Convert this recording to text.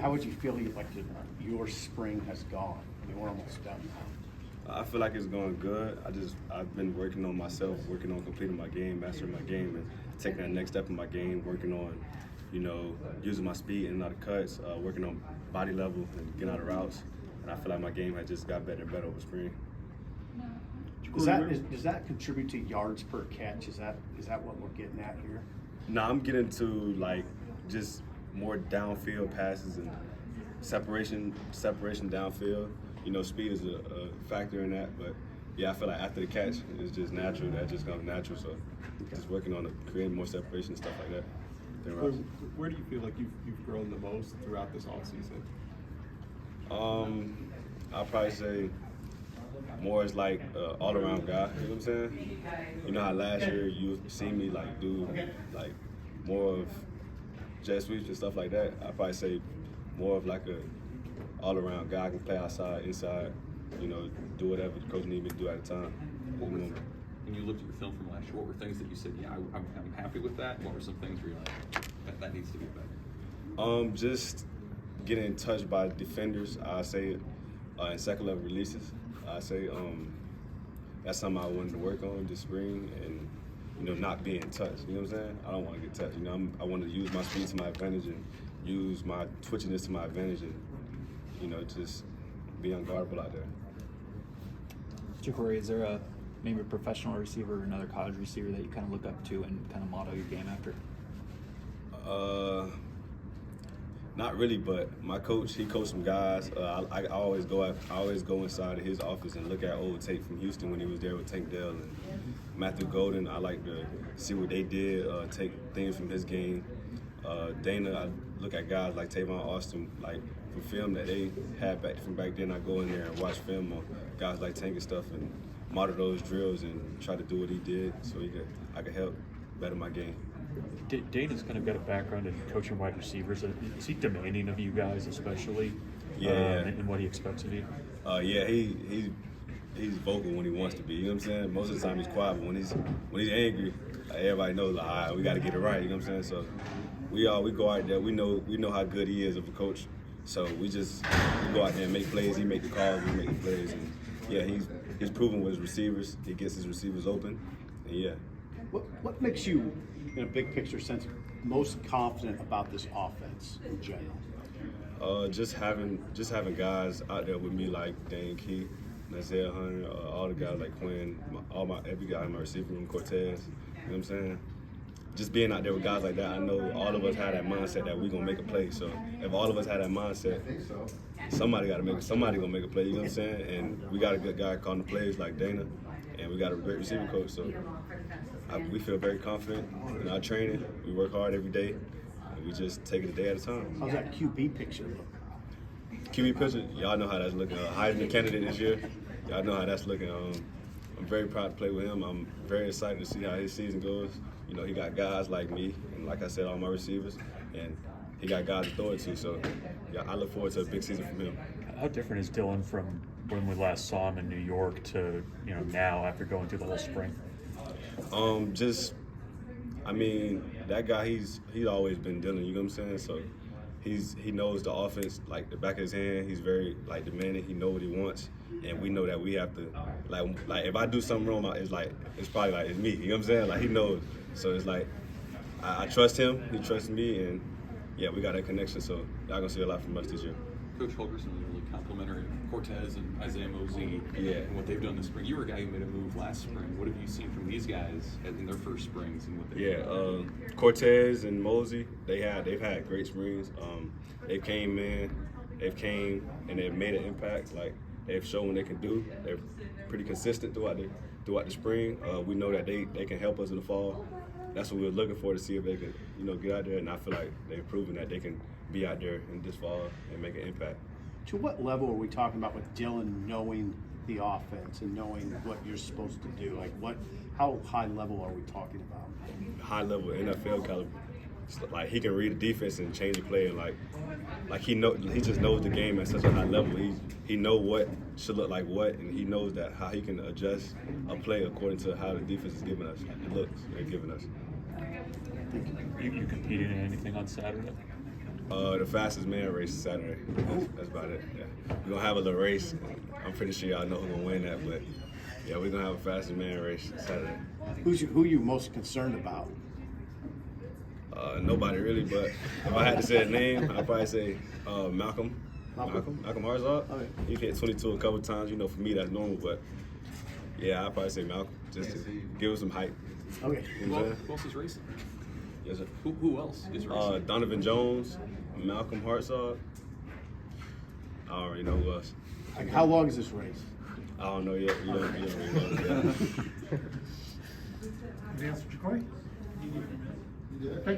How would you feel your spring has gone? I mean, we're almost done now. I feel like it's going good. I've been working on myself, working on completing my game, mastering my game, and taking that next step in my game, working on, using my speed and out of cuts, working on body level and getting out of routes. And I feel like my game has just got better and better over spring. Does that contribute to yards per catch? Is that what we're getting at here? No, I'm getting to just more downfield passes and separation downfield. Speed is a factor in that, but yeah, I feel like after the catch, it's just natural. That just comes natural. So just working on creating more separation and stuff like that. Where do you feel like you've grown the most throughout this offseason? I'll probably say more as all-around guy. You know what I'm saying? You know how last year you see me do more of jet sweeps and stuff like that. I'd probably say more of a all-around guy. I can play outside, inside, do whatever the coach needs me to do at the time. When you looked at your film from last year, what were things that you said, yeah, I'm happy with that? What were some things where you're like, that needs to be better? Just getting touched by defenders, I say, and second level releases. I say that's something I wanted to work on this spring, and not being touched. You know what I'm saying? I don't want to get touched. I want to use my speed to my advantage and use my twitchiness to my advantage, and just be unguardable out there. Jacory, is there maybe a professional receiver or another college receiver that you kind of look up to and kind of model your game after? Not really, but my coach, he coached some guys. I always go inside of his office and look at old tape from Houston when he was there with Tank Dell and Matthew Golden. I like to see what they did, take things from his game. Dana, I look at guys like Tavon Austin, from film that they had from back then. I go in there and watch film on guys like Tank and stuff and model those drills and try to do what he did so I could help better my game. Dana's kind of got a background in coaching wide receivers. Is he demanding of you guys, especially? And what he expects of you? Yeah, he's vocal when he wants to be. You know what I'm saying? Most of the time he's quiet, but when he's angry, everybody knows all right, we got to get it right. You know what I'm saying? So we go out there. We know how good he is of a coach. So we go out there and make plays. He make the calls. We make the plays. And yeah, he's proven with his receivers. He gets his receivers open. And yeah. What makes you, in a big picture sense, most confident about this offense in general? Just having guys out there with me like Dane Key, Nazir Hunter, all the guys like Quinn, every guy in my receiver room, Cortez. You know what I'm saying? Just being out there with guys like that, I know all of us have that mindset that we're gonna make a play. So if all of us had that mindset, somebody gonna make a play. You know what I'm saying? And we got a good guy calling the plays like Dana, and we got a great receiver coach. So we feel very confident in our training. We work hard every day, and we just take it a day at a time. How's that QB picture look? QB picture, y'all know how that's looking. Heisman candidate this year, y'all know how that's looking. I'm very proud to play with him. I'm very excited to see how his season goes. He got guys like me, and like I said, all my receivers, and he got guys to throw it to. So yeah, I look forward to a big season from him. How different is Dylan from when we last saw him in New York to now after going through the whole spring? That guy, he's always been Dylan, you know what I'm saying? So he knows the offense like the back of his hand. He's very demanding. He knows what he wants, and we know that we have to if I do something wrong, it's probably it's me, you know what I'm saying? He knows. So it's I trust him, he trusts me, and yeah, we got that connection. So y'all gonna see a lot from us this year. Coach Holgerson was really complimentary of Cortez and Isaiah Mosey and what they've done this spring. You were a guy who made a move last spring. What have you seen from these guys in their first springs and what they Cortez and Mosey, they've had great springs. They came and they've made an impact. They've shown what they can do. They're pretty consistent throughout the spring. We know that they can help us in the fall. That's what we're looking for, to see if they can get out there, and I feel like they've proven that they can be out there in this fall and make an impact. To what level are we talking about with Dylan knowing the offense and knowing what you're supposed to do? How high level are we talking about? High level, NFL caliber. He can read the defense and change the play, and he just knows the game at such a high level. He knows what should look like what, and he knows that how he can adjust a play according to how the defense is giving us. It looks they're giving us. You competed in anything on Saturday? The fastest man race Saturday. That's about it. Yeah. We're gonna have a little race. I'm pretty sure y'all know who's gonna win that, but yeah, we're gonna have a fastest man race Saturday. Who you most concerned about? Nobody really, but if I had to say a name, I'd probably say Malcolm Hurrdat. Okay. He hit 22 a couple times. You know, for me that's normal, but yeah, I'd probably say Malcolm just to give him some hype. Okay. You know what I'm saying? Who else is racing? Yes, sir. Who else is racing? Donovan Jones, Malcolm Hurrdat. I don't really know who else. Like, how long is this race? I don't know yet. You don't really know yet. Any answer, Jacory? Thank you.